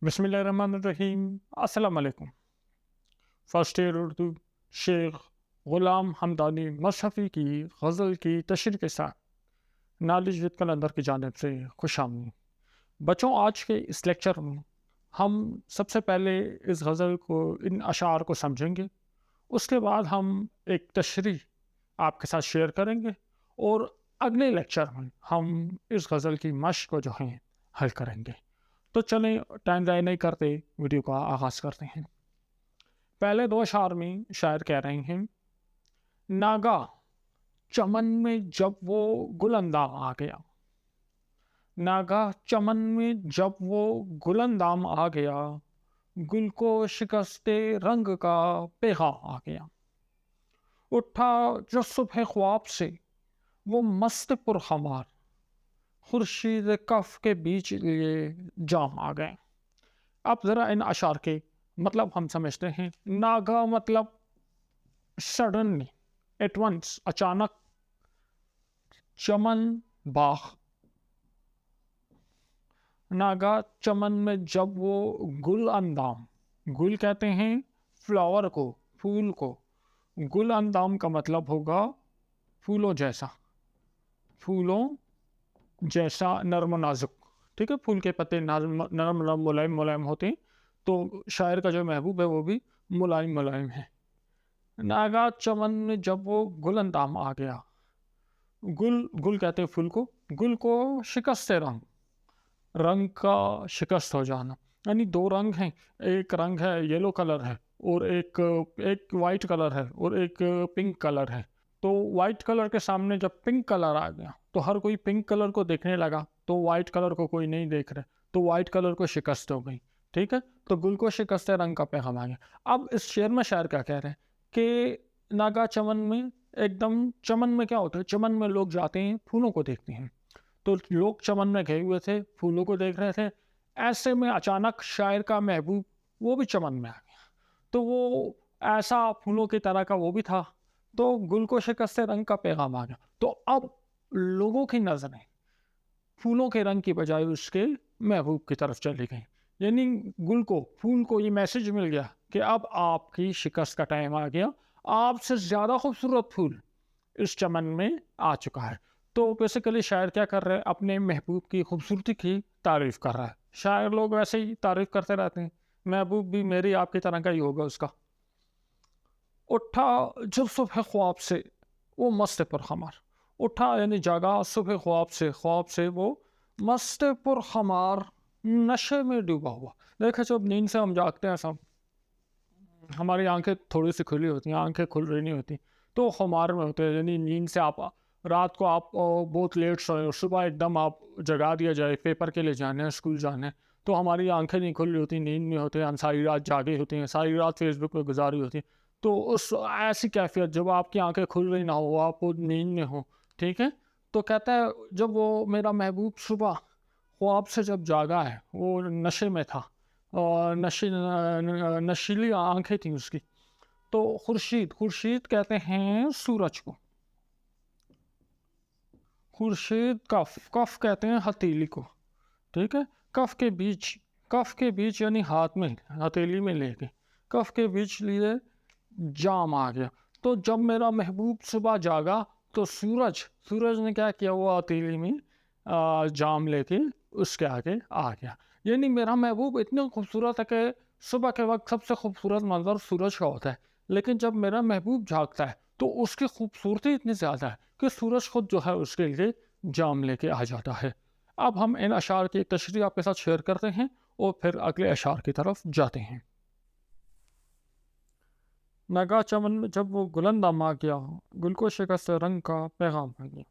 बिस्मिल्लाहिर्रहमानिर्रहीम। अस्सलाम वालेकुम। फर्स्ट ईयर उर्दू शेख ग़ुलाम हमदानी मशहफ़ी की गज़ल की तशरीह के साथ नॉलेज विद कलंदर की जानिब से खुशामदीद। बच्चों, आज के इस लेक्चर में हम सबसे पहले इस गज़ल को, इन अशार को समझेंगे। उसके बाद हम एक तशरीह आपके साथ शेयर करेंगे और अगले लेक्चर में हम इस गज़ल की मश्क को जो है हल करेंगे। तो चलें, टाइम ज़ाया नहीं करते, वीडियो का आगाज़ करते हैं। पहले दो अशार में शायर कह रहे हैं, नागा चमन में जब वो गुलंदाम आ गया। नागा चमन में जब वो गुलंदाम आ गया, गुल को शिकस्ते रंग का पैगाम आ गया। उठा जो सुबह ख्वाब से वो मस्त पुरखमार, खुर्शीद कफ के बीच लिए जाम आ गए। अब ज़रा इन अशार के मतलब हम समझते हैं। नागा मतलब सडनली, एट वंस, अचानक। चमन बाग, नागा चमन में जब वो गुल अंदाम, गुल कहते हैं फ्लावर को, फूल को। गुल अंदाम का मतलब होगा फूलों जैसा, फूलों जैसा नरम नाजुक। ठीक है, फूल के पत्ते नरम नरम मुलायम मुलायम होते हैं, तो शायर का जो महबूब है वो भी मुलायम मुलायम है। नागा चमन में जब वो गुल अंदाम आ गया, गुल, गुल कहते हैं फूल को, गुल को शिकस्त रंग, रंग का शिकस्त हो जाना। यानी दो रंग हैं, एक रंग है येलो कलर है और एक वाइट कलर है और एक पिंक कलर है। तो वाइट कलर के सामने जब पिंक कलर आ गया तो हर कोई पिंक कलर को देखने लगा, तो वाइट कलर को कोई नहीं देख रहे, तो वाइट कलर को शिकस्त हो गई। ठीक है, तो गुल को शिकस्त रंग का पैगाम आ गया। अब इस शेर में शायर क्या कह रहे हैं कि नागा चमन में, एकदम चमन में क्या होता है, चमन में लोग जाते हैं, फूलों को देखते हैं। तो लोग चमन में गए हुए थे, फूलों को देख रहे थे। ऐसे में अचानक शायर का महबूब वो भी चमन में आ गया, तो वो ऐसा फूलों की तरह का वो भी था, तो गुल को शिकस्त रंग का पैगाम आ गया। तो अब लोगों की नजरें फूलों के रंग की बजाय उसके महबूब की तरफ चली गई। यानी गुल को, फूल को ये मैसेज मिल गया कि अब आपकी शिकस्त का टाइम आ गया, आपसे ज़्यादा खूबसूरत फूल इस चमन में आ चुका है। तो बेसिकली शायर क्या कर रहे हैं, अपने महबूब की खूबसूरती की तारीफ़ कर रहा है। शायर लोग वैसे ही तारीफ़ करते रहते हैं, महबूब भी मेरी आपकी तरह का ही होगा उसका। उठा जब सुबह ख्वाब से वो मस्त पुरखमार, उठा यानी जागा, सुबह ख्वाब से वो मस्त पुरखमार, नशे में डूबा हुआ। देखा, जब नींद से हम जागते हैं सब, हमारी आंखें थोड़ी सी खुली होती हैं, आंखें खुल रही नहीं होती, तो खुमार में होते हैं। यानी नींद से आप रात को आप बहुत लेट सोए और सुबह एकदम आप जगा दिया जाए, पेपर के लिए जाने हैं, स्कूल जाने हैं, तो हमारी आंखें नहीं खुल रही होती, नींद में होते हैं, हम सारी रात जागे होते हैं, सारी रात फेसबुक पे गुजारी होती है। तो उस ऐसी कैफियत जब आपकी आंखें खुल रही ना हो, आप वो नींद में हो, ठीक है, तो कहता है जब वो मेरा महबूब सुबह ख्वाब से जब जागा है, वो नशे में था और नशीली आंखें थी उसकी। तो खुर्शीद, खुर्शीद कहते हैं सूरज को, खुर्शीद कफ, कफ कहते हैं हथेली को। ठीक है, कफ के बीच, कफ के बीच यानी हाथ में हथेली में लेके, कफ के बीच लिए जाम आ गया। तो जब मेरा महबूब सुबह जागा तो सूरज, सूरज ने क्या किया, वो हथेली में जाम लेके उसके आगे आ गया। यानी मेरा महबूब इतना खूबसूरत है कि सुबह के वक्त सबसे खूबसूरत मंजर सूरज का होता है, लेकिन जब मेरा महबूब जागता है तो उसकी खूबसूरती इतनी ज़्यादा है कि सूरज खुद जो है उसके लिए जाम लेके आ जाता है। अब हम इन अशार की एक तशरीह आपके साथ शेयर करते हैं और फिर अगले अशार की तरफ जाते हैं। नगा चमन में जब वो गुलंदाम आ गया, गुल को शिकस्त रंग का पैगाम आ गया।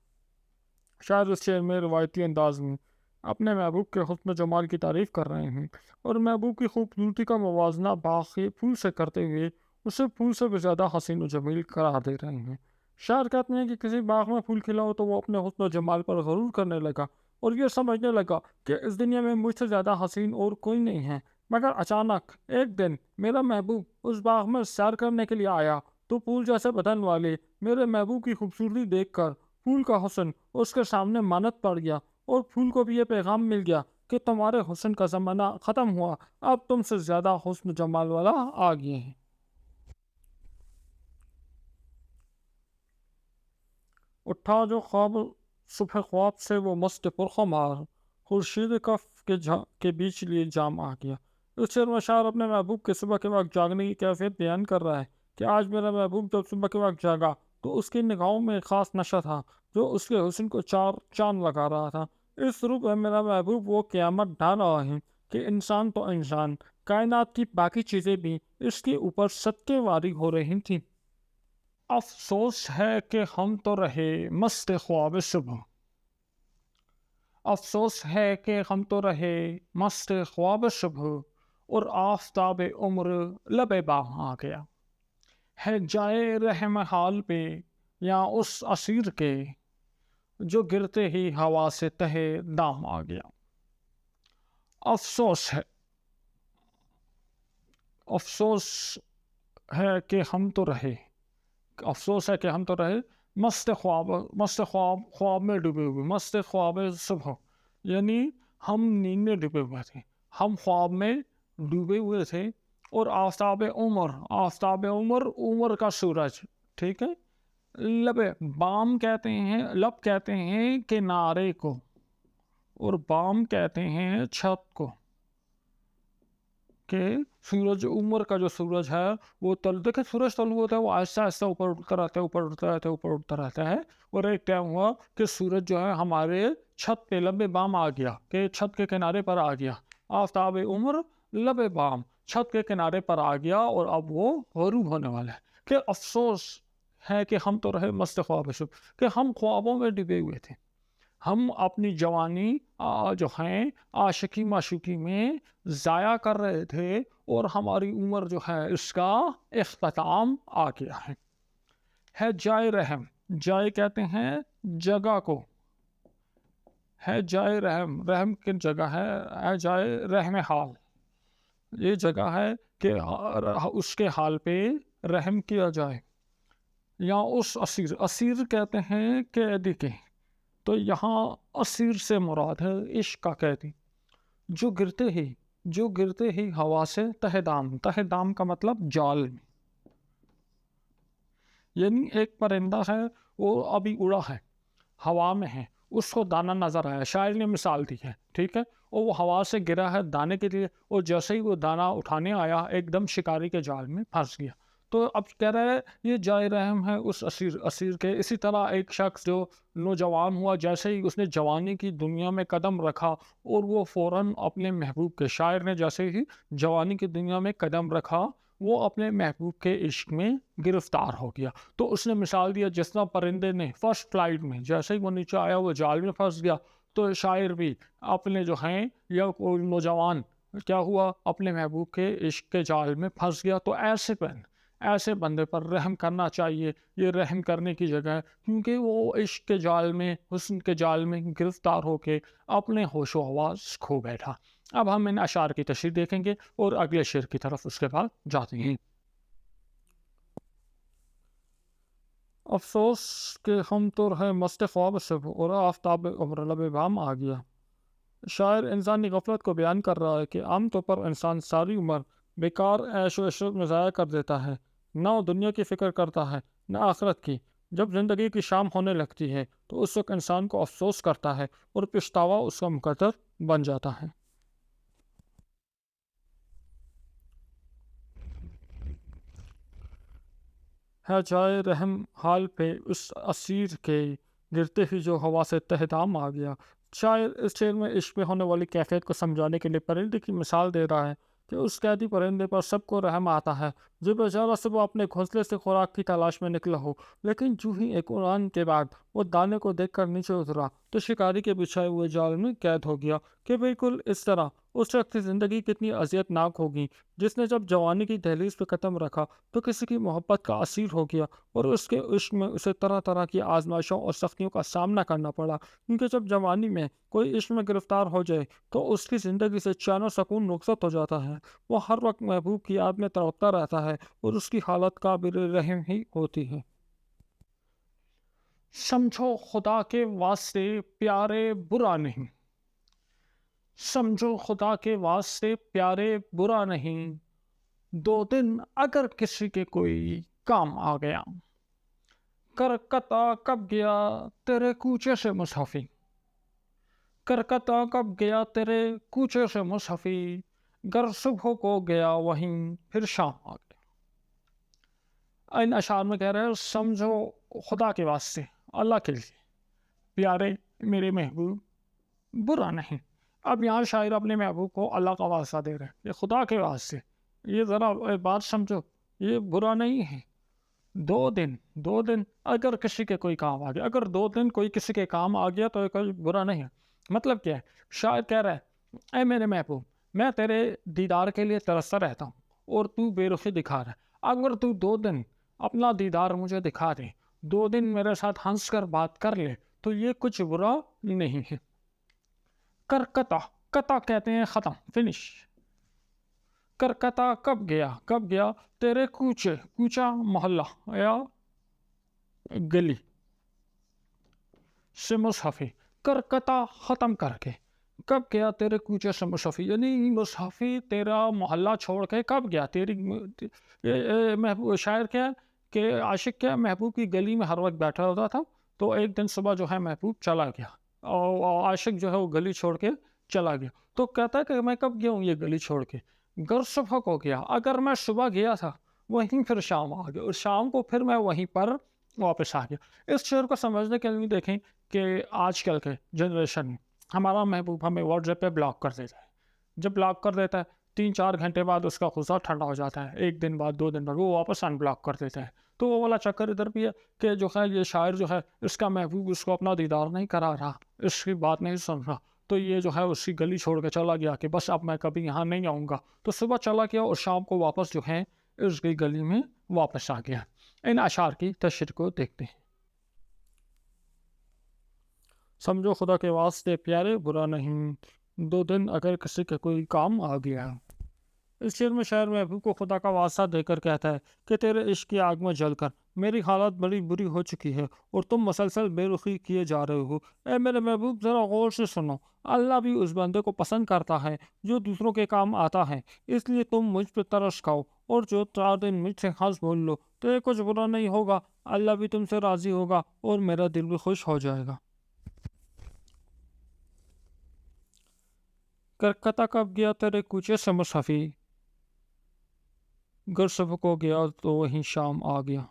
शायद इस शेर में रवायती अंदाज में अपने महबूब के हुस्न जमाल की तारीफ़ कर रहे हैं और महबूब की खूबसूरती का मवाजना बाग के फूल से करते हुए उसे फूल से भी ज़्यादा हसीन और जमील करार दे रहे हैं। शायर कहते हैं कि किसी बाग में फूल खिला हो तो वो अपने हुस्न जमाल पर गरूर करने लगा और ये समझने लगा कि इस दुनिया में मुझसे ज़्यादा हसीन और कोई नहीं है। मगर अचानक एक दिन मेरा महबूब उस बाग में सैर करने के लिए आया, तो फूल जैसे बदन वाले मेरे महबूब की खूबसूरती देखकर फूल का हुस्न उसके सामने मानत पड़ गया और फूल को भी ये पैगाम मिल गया کہ تمہارے حسن کا زمانہ ختم ہوا، اب تم سے زیادہ حسن جمال والا آ گئے ہیں۔ اٹھا جو خواب صبح خواب سے وہ مست پرخمار، خورشید کف کے بیچ لیے جام آ گیا۔ اس شعر میں شاعر اپنے محبوب کے صبح کے وقت جاگنے کی کیفیت بیان کر رہا ہے کہ آج میرا محبوب جب صبح کے وقت جاگا تو اس کی نگاہوں میں ایک خاص نشہ تھا جو اس کے حسن کو چار چاند لگا رہا تھا۔ اس روپ میں میرا محبوب وہ قیامت ڈھا رہا ہے کہ انسان تو انسان، کائنات کی باقی چیزیں بھی اس کے اوپر صدقے واری ہو رہی تھیں۔ افسوس ہے کہ ہم تو رہے مست خواب صبح، افسوس ہے کہ ہم تو رہے مست خواب صبح، اور آفتاب عمر لب بام آ گیا ہے جائے رحم حال پہ یا اس اسیر کے جو گرتے ہی ہوا سے تہے دام آ گیا۔ افسوس ہے، افسوس ہے کہ ہم تو رہے، افسوس ہے کہ ہم تو رہے مست خواب، مست خواب میں ڈوبے ہوئے، مست خواب صبح، یعنی ہم نیند میں ڈوبے ہوئے تھے، ہم خواب میں ڈوبے ہوئے تھے، اور آفتاب عمر، آفتاب عمر، عمر کا سورج، ٹھیک ہے، لب بام کہتے ہیں، لب کہتے ہیں کنارے کو، اور بام کہتے ہیں چھت کو، کہ سورج عمر کا جو سورج ہے وہ دیکھیں سورج طلوع ہوتا ہے، وہ آہستہ آہستہ اوپر اٹھتا رہتا ہے، اوپر اٹھتا رہتا ہے، اوپر اٹھتا رہتا ہے، اور ایک ٹائم ہوا کہ سورج جو ہے ہمارے چھت پہ لب بام آ گیا، کہ چھت کے کنارے پر آ گیا، آفتاب عمر لب بام چھت کے کنارے پر آ گیا، اور اب وہ غروب ہونے والا ہے۔ کہ افسوس ہے کہ ہم تو رہے مست خواب صبح، کہ ہم خوابوں میں ڈوبے ہوئے تھے، ہم اپنی جوانی جو ہیں عاشقی معشوقی میں ضائع کر رہے تھے، اور ہماری عمر جو ہے اس کا اختتام آ گیا ہے جائے رحم، جائے کہتے ہیں جگہ کو، ہے جائے رحم، رحم کی جگہ ہے جائے رحم حال، یہ جگہ ہے کہ اس کے حال پہ رحم کیا جائے، یا اس اسیر، اسیر کہتے ہیں قیدی کے، تو یہاں اسیر سے مراد ہے عشق کا قیدی، جو گرتے ہی ہوا سے تہ دام، تہ دام کا مطلب جال میں، یعنی ایک پرندہ ہے وہ ابھی اڑا ہے، ہوا میں ہے، اس کو دانا نظر آیا، شاعر نے مثال دی ہے، ٹھیک ہے، اور وہ ہوا سے گرا ہے دانے کے لیے، اور جیسے ہی وہ دانا اٹھانے آیا ایک دم شکاری کے جال میں پھنس گیا۔ تو اب کہہ رہا ہے یہ جائے رحم ہے اس اسیر کے۔ اسی طرح ایک شخص جو نوجوان ہوا، جیسے ہی اس نے جوانی کی دنیا میں قدم رکھا، اور وہ فوراً اپنے محبوب کے، شاعر نے جیسے ہی جوانی کی دنیا میں قدم رکھا وہ اپنے محبوب کے عشق میں گرفتار ہو گیا۔ تو اس نے مثال دیا جس طرح پرندے نے فرسٹ فلائٹ میں جیسے ہی وہ نیچے آیا وہ جال میں پھنس گیا، تو شاعر بھی اپنے جو ہیں یا کوئی نوجوان کیا ہوا اپنے محبوب کے عشق کے جال میں پھنس گیا۔ تو ایسے بندے پر رحم کرنا چاہیے، یہ رحم کرنے کی جگہ ہے، کیونکہ وہ عشق کے جال میں، حسن کے جال میں گرفتار ہو کے اپنے ہوش و حواس کھو بیٹھا۔ اب ہم ان اشعار کی تشریح دیکھیں گے اور اگلے شعر کی طرف اس کے بعد جاتے ہیں۔ افسوس کہ ہم تو رہے مست خواب سے، اور آفتاب عمر لب بام آ گیا۔ شاعر انسانی غفلت کو بیان کر رہا ہے کہ عام طور پر انسان ساری عمر بیکار عیش و عشرت میں ضائع کر دیتا ہے، نہ وہ دنیا کی فکر کرتا ہے نہ آخرت کی۔ جب زندگی کی شام ہونے لگتی ہے تو اس وقت انسان کو افسوس کرتا ہے، اور پچھتاوا اس کا مقدر بن جاتا ہے۔ ہے جائے رحم حال پہ اس اسیر کے، گرتے ہی جو ہوا سے تہ دام آ گیا۔ شاعر اس شعر میں عشق میں ہونے والی کیفیت کو سمجھانے کے لیے پرندے کی مثال دے رہا ہے کہ اس قیدی پرندے پر سب کو رحم آتا ہے جو بیچارہ صبح اپنے گھونسلے سے خوراک کی تلاش میں نکلا ہو، لیکن جو ہی ایک اڑان کے بعد وہ دانے کو دیکھ کر نیچے اترا تو شکاری کے بچھائے ہوئے جال میں قید ہو گیا۔ کہ بالکل اس طرح اس شخص کی زندگی کتنی اذیت ناک ہوگی جس نے جب جوانی کی دہلیز پہ قدم رکھا تو کسی کی محبت کا اسیر ہو گیا، اور اس کے عشق میں اسے طرح طرح کی آزمائشوں اور سختیوں کا سامنا کرنا پڑا، کیونکہ جب جوانی میں کوئی عشق میں گرفتار ہو جائے تو اس کی زندگی سے چین و سکون رخصت ہو جاتا ہے، وہ ہر وقت محبوب کی یاد میں تڑپتا رہتا ہے، اور اس کی حالت قابل رحم ہی ہوتی ہے۔ سمجھو خدا کے واسطے پیارے برا نہیں، समझो खुदा के वास्ते प्यारे बुरा नहीं, 2 दिन अगर किसी के कोई काम आ गया। करकता कब गया तेरे कूचे से मुसाफिर, करकता कब गया तेरे कूचे से मुसाफिर, गर सुबह को गया वहीं फिर शाम आ गया। इन अशार में कह रहे हैं समझो खुदा के वास्ते, अल्लाह के लिए, प्यारे मेरे महबूब, बुरा नहीं। अब यहाँ शायर अपने महबूब को अल्लाह का वास्ता दे रहे हैं, ये खुदा के वास्ते, ये ज़रा बात समझो, ये बुरा नहीं है। 2 दिन अगर किसी के कोई काम आ गया, अगर 2 दिन कोई किसी के काम आ गया तो ये कोई बुरा नहीं है। मतलब क्या है, शायर कह रहा है ऐ मेरे महबूब, मैं तेरे दीदार के लिए तरसता रहता हूँ और तू बेरुखी दिखा रहा है। अगर तू 2 दिन अपना दीदार मुझे दिखा दे, 2 दिन मेरे साथ हंस कर बात कर ले, तो ये कुछ बुरा नहीं है। करकता, कता कहते हैं ख़त्म, फिनिश। करकता कब गया तेरे कूचे, कूचा मोहल्ला या गली से मुसाफी, करकता ख़त्म करके, कब गया तेरे कूचे से मुसाफी, यानी मुसाफी तेरा मोहल्ला छोड़ के कब गया, तेरी महबूब। शायर क्या कि आशिक क्या महबूब की गली में हर वक्त बैठा होता था, तो एक दिन सुबह जो है महबूब चला गया और आशिक जो है वो गली छोड़ के चला गया। तो कहता है कि मैं कब गया हूँ ये गली छोड़ के, गर सुबह को गया, अगर मैं सुबह गया था वहीं फिर शाम आ गया और शाम को फिर मैं वहीं पर वापस आ गया। इस शेर को समझने के लिए देखें कि आजकल के जनरेशन में हमारा महबूब हमें व्हाट्सएप पे ब्लॉक कर देता है। जब ब्लॉक कर देता है 3-4 घंटे बाद उसका गुस्सा ठंडा हो जाता है, 1 दिन बाद 2 दिन बाद वो वापस अनब्लॉक कर देता है। तो वो वाला चक्कर इधर भी है कि जो है ये शायर जो है इसका महबूब उसको अपना दीदार नहीं करा रहा, इसकी बात नहीं सुन रहा, तो ये जो है उसकी गली छोड़ के चला गया कि बस अब मैं कभी यहाँ नहीं आऊँगा। तो सुबह चला गया और शाम को वापस जो है उसकी गली में वापस आ गया। इन अशार की तशरीह को देखते हैं। समझो खुदा के वास्ते प्यारे बुरा नहीं, 2 दिन अगर किसी के कोई काम आ गया। इस शेर में शायर महबूब को खुदा का वास्ता देकर कहता है कि तेरे इश्क की आग में जलकर मेरी हालत बड़ी बुरी हो चुकी है और तुम मसलसल बेरुखी किए जा रहे हो। ए मेरे महबूब ज़रा गौर से सुनो, अल्लाह भी उस बंदे को पसंद करता है जो दूसरों के काम आता है, इसलिए तुम मुझ पर तरस खाओ और जो 4 दिन मुझसे हंस बोल लो तो ये कुछ बुरा नहीं होगा, अल्लाह भी तुमसे राज़ी होगा और मेरा दिल भी खुश हो जाएगा। करकता कब गया तेरे कूचे से मुसाफी, घर सुबह को गया तो वहीं शाम आ गया।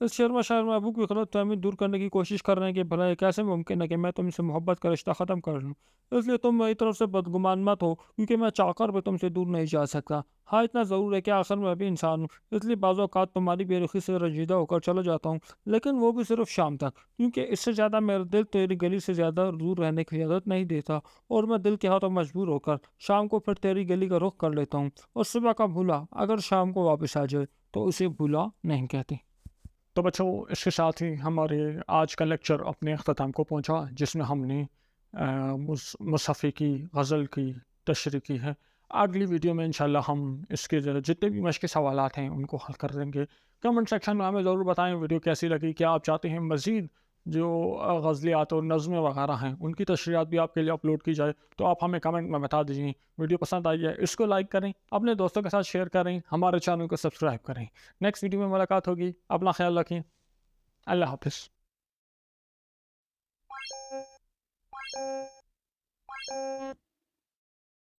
इस शेर में शायर महबूब की गलतफहमी दूर करने की कोशिश कर रहे हैं कि भला ये कैसे मुमकिन है कि मैं तुमसे मोहब्बत का रिश्ता ख़त्म कर लूँ, इसलिए तुम मेरी तरफ से बदगुमान मत हो, क्योंकि मैं चाहकर भी तुमसे दूर नहीं जा सकता। हाँ, इतना ज़रूर है कि आखिर मैं भी इंसान हूँ, इसलिए बाज़ औक़ात तुम्हारी बेरुखी से रंजीदा होकर चला जाता हूँ, लेकिन वो भी सिर्फ शाम तक, क्योंकि इससे ज़्यादा मेरा दिल तेरी गली से ज़्यादा दूर रहने की इजाज़त नहीं देता और मैं दिल के हाथों मजबूर होकर शाम को फिर तेरी गली का रुख कर लेता हूँ। और सुबह का भूला अगर शाम को वापस आ जाए तो उसे भूला नहीं कहते। तो बच्चों इसके साथ ही हमारे आज का लेक्चर अपने अख्ताम को पहुंचा, जिसमें हमने मुसफ़ी की गज़ल की तशरीह की है। अगली वीडियो में इंशाल्लाह हम इसके जितने भी मश्क़ी सवालात हैं उनको हल कर देंगे। कमेंट सेक्शन में हमें ज़रूर बताएं वीडियो कैसी लगी, क्या आप चाहते हैं मज़ीद जो गज़लियात और नज़्में वगैरह हैं उनकी तशरीहात भी आपके लिए अपलोड की जाए, तो आप हमें कमेंट में बता दीजिए। वीडियो पसंद आई है इसको लाइक करें, अपने दोस्तों के साथ शेयर करें, हमारे चैनल को सब्सक्राइब करें। नेक्स्ट वीडियो में मुलाकात होगी, अपना ख्याल रखें, अल्लाह हाफ़िज़।